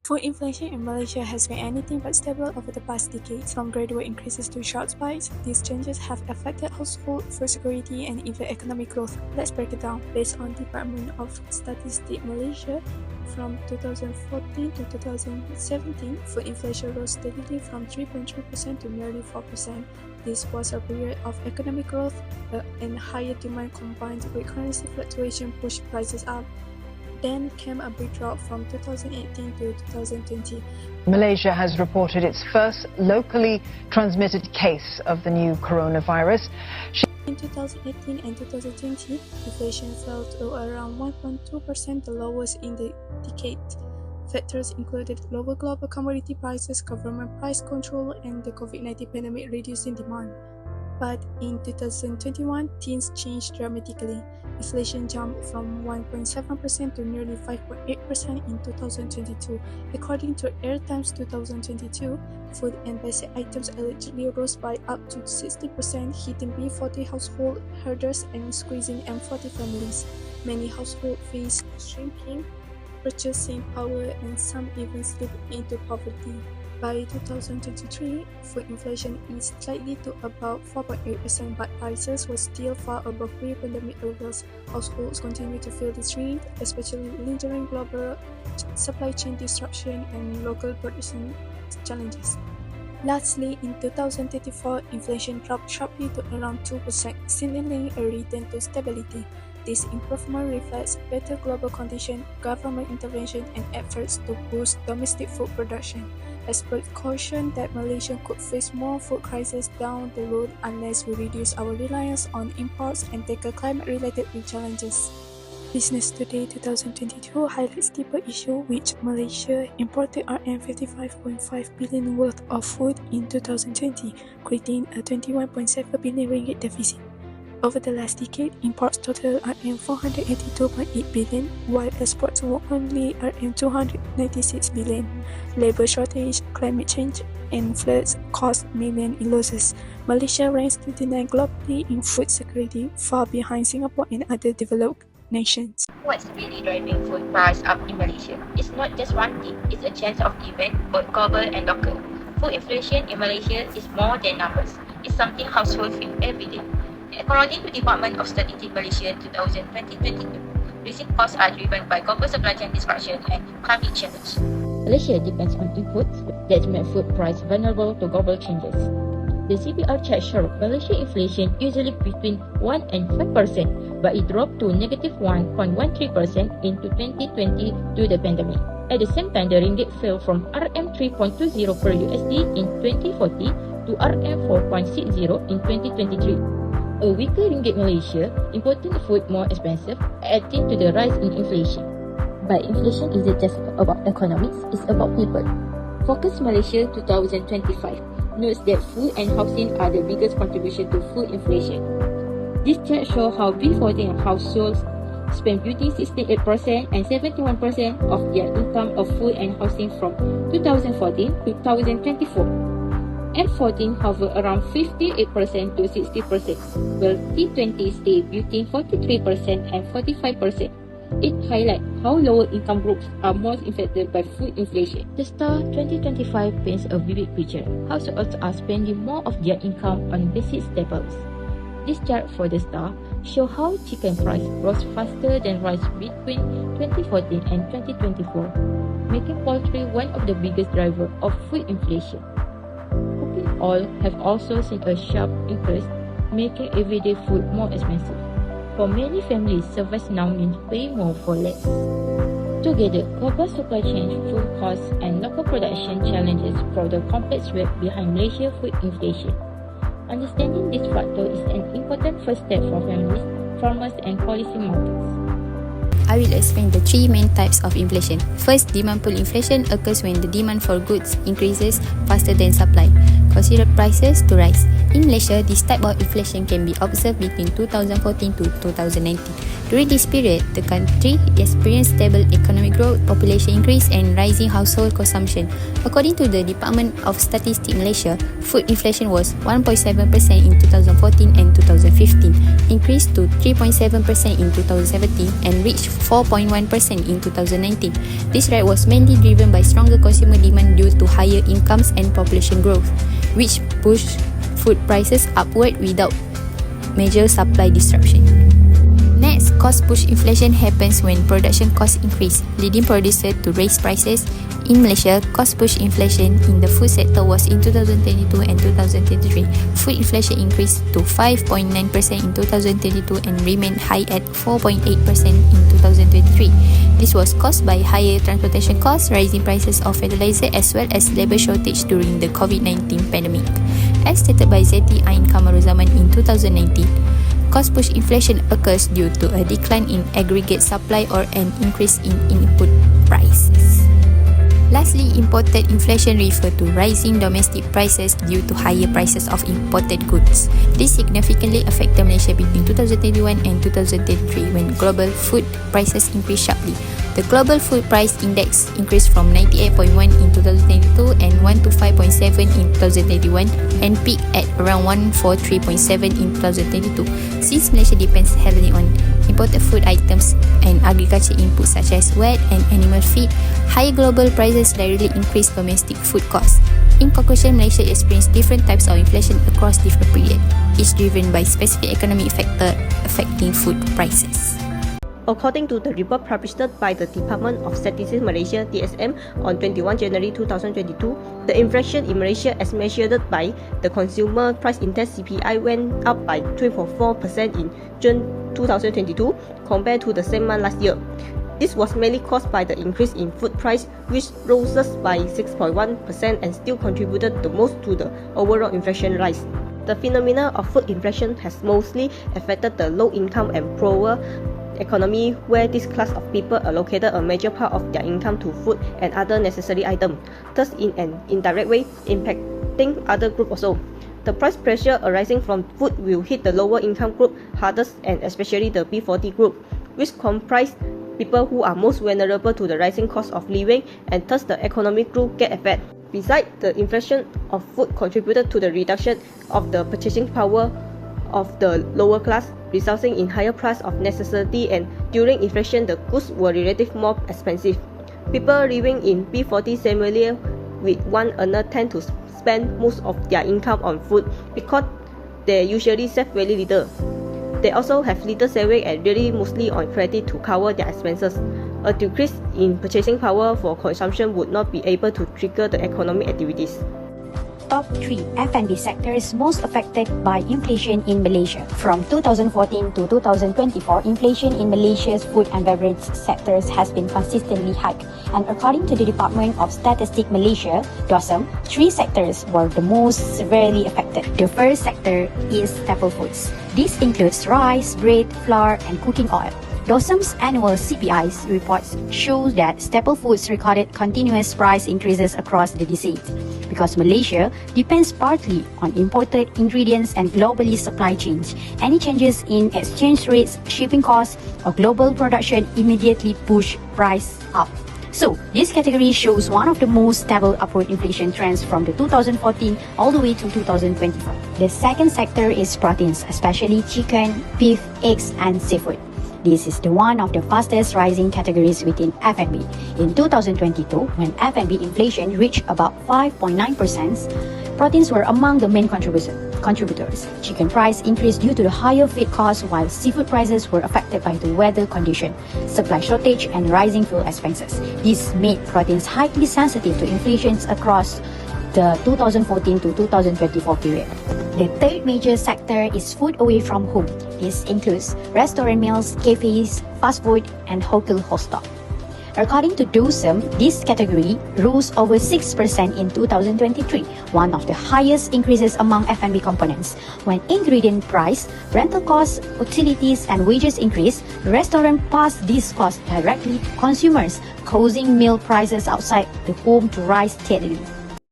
Food inflation in Malaysia has been anything but stable over the past decades. From gradual increases to sharp spikes, these changes have affected household food security and even economic growth. Let's break it down. Based on Department of Statistics Malaysia, from 2014 to 2017, food inflation rose steadily from 3.3% to nearly 4%. This was a period of economic growth and higher demand combined with currency fluctuation pushed prices up. Then came a big drop from 2018 to 2020. Malaysia has reported its first locally transmitted case of the new coronavirus. In 2018 and 2020, inflation fell to around 1.2%, the lowest in the decade. Factors included lower global commodity prices, government price control, and the COVID-19 pandemic reducing demand. But in 2021, things changed dramatically. Inflation jumped from 1.7% to nearly 5.8% in 2022. According to Airtime's 2022, food and basic items allegedly rose by up to 60%, hitting B40 household herders and squeezing M40 families. Many households face shrinking purchasing power and some even slipped into poverty. By 2023, food inflation eased slightly to about 4.8%, but prices were still far above pre-pandemic levels. Households continue to feel the strain, especially lingering global supply chain disruption and local production challenges. Lastly, in 2024, inflation dropped sharply to around 2%, signaling a return to stability. This improvement reflects better global conditions, government intervention, and efforts to boost domestic food production. Experts caution that Malaysia could face more food crises down the road unless we reduce our reliance on imports and tackle climate-related challenges. Business Today 2022 highlights deeper issue which Malaysia imported RM55.5 billion worth of food in 2020, creating a 21.7 billion ringgit deficit. Over the last decade, imports totaled RM482.8 billion, while exports were only RM296 billion. Labour shortage, climate change, and floods caused millions in losses. Malaysia ranks 29 globally in food security, far behind Singapore and other developed nations. What's really driving food price up in Malaysia? It's not just one thing, it's a chance of event, both global and local. Food inflation in Malaysia is more than numbers. It's something households feel every day. According to Department of Statistics Malaysia 2022, rising costs are driven by global supply chain disruption and climate change. Malaysia depends on inputs that make food price vulnerable to global changes. The CBR chart shows Malaysia inflation usually between 1 and 5%, but it dropped to negative 1.13% in 2020 due to the pandemic. At the same time, the ringgit fell from RM3.20 per USD in 2040 to RM4.60 in 2023. A weaker ringgit Malaysia, importing food more expensive, adding to the rise in inflation. But inflation isn't just about economics, it's about people. Focus Malaysia 2025 notes that food and housing are the biggest contribution to food inflation. This chart shows how B40 households spend between 68% and 71% of their income of food and housing from 2014 to 2024. M14 hover around 58% to 60%, while T20 stay between 43% and 45%. It highlights how lower income groups are most affected by food inflation. The Star 2025 paints a vivid picture. Households are spending more of their income on basic staples. This chart for the Star shows how chicken price rose faster than rice between 2014 and 2024, making poultry one of the biggest drivers of food inflation. Cooking oil have also seen a sharp increase, making everyday food more expensive. For many families, service now means paying more for less. Together, global supply chain, food costs, and local production challenges for the complex web behind Malaysia food inflation. Understanding this factor is an important first step for families, farmers, and policymakers. I will explain the three main types of inflation. First, demand pull inflation occurs when the demand for goods increases faster than supply. considered prices to rise. In Malaysia, this type of inflation can be observed between 2014 to 2019. During this period, the country experienced stable economic growth, population increase and rising household consumption. According to the Department of Statistics Malaysia, food inflation was 1.7% in 2014 and 2015, increased to 3.7% in 2017 and reached 4.1% in 2019. This rate was mainly driven by stronger consumer demand due to higher incomes and population growth, which pushed food prices upward without major supply disruption. Next, cost-push inflation happens when production costs increase, leading producers to raise prices. In Malaysia, cost-push inflation in the food sector was in 2022 and 2023. Food inflation increased to 5.9% in 2022 and remained high at 4.8% in 2023. This was caused by higher transportation costs, rising prices of fertilizer as well as labour shortage during the COVID-19 pandemic. As stated by ZAIN Kamaruzaman in 2019, cost-push inflation occurs due to a decline in aggregate supply or an increase in input prices. Lastly, imported inflation refers to rising domestic prices due to higher prices of imported goods. This significantly affected Malaysia between 2021 and 2023 when global food prices increased sharply. The global food price index increased from 98.1 in 2022 and 125.7 in 2021 and peaked at around 143.7 in 2022. Since Malaysia depends heavily on imported food items and agriculture inputs such as wheat and animal feed, higher global prices directly increase domestic food costs. In conclusion, Malaysia experienced different types of inflation across different periods, each driven by specific economic factors affecting food prices. According to the report published by the Department of Statistics Malaysia (DSM) on 21 January 2022, the inflation in Malaysia as measured by the Consumer Price Index (CPI) went up by 3.4% in June 2022 compared to the same month last year. This was mainly caused by the increase in food price, which rose by 6.1% and still contributed the most to the overall inflation rise. The phenomenon of food inflation has mostly affected the low-income and poorer economy, where this class of people allocated a major part of their income to food and other necessary items, thus in an indirect way impacting other groups also. The price pressure arising from food will hit the lower income group hardest, and especially the B40 group, which comprise people who are most vulnerable to the rising cost of living, and thus the economic group get affected. Besides, the inflation of food contributed to the reduction of the purchasing power of the lower class, resulting in higher price of necessity, and during inflation the goods were relatively more expensive. People living in B40 similarly with one earner tend to spend most of their income on food because they usually save very little. They also have little saving and rely mostly on credit to cover their expenses. A decrease in purchasing power for consumption would not be able to trigger the economic activities. Top 3 F&B sectors most affected by inflation in Malaysia. From 2014 to 2024, inflation in Malaysia's food and beverage sectors has been consistently high. And according to the Department of Statistics Malaysia, DOSM, 3 sectors were the most severely affected. The first sector is staple foods. This includes rice, bread, flour, and cooking oil. DOSM's annual CPI reports show that staple foods recorded continuous price increases across the decade. Because Malaysia depends partly on imported ingredients and globally supply chains, any changes in exchange rates, shipping costs, or global production immediately push price up. So, this category shows one of the most stable upward inflation trends from the 2014 all the way to 2024. The second sector is proteins, especially chicken, beef, eggs, and seafood. This is the one of the fastest rising categories within F&B. In 2022, when F&B inflation reached about 5.9%, proteins were among the main contributors. Chicken price increased due to the higher feed costs, while seafood prices were affected by the weather condition, supply shortage, and rising fuel expenses. This made proteins highly sensitive to inflations across the 2014 to 2024 period. The third major sector is food away from home. This includes restaurant meals, cafes, fast food, and hotel hostel. According to DOSM, this category rose over 6% in 2023, one of the highest increases among F&B components. When ingredient price, rental costs, utilities, and wages increase, the restaurant pass these costs directly to consumers, causing meal prices outside the home to rise steadily.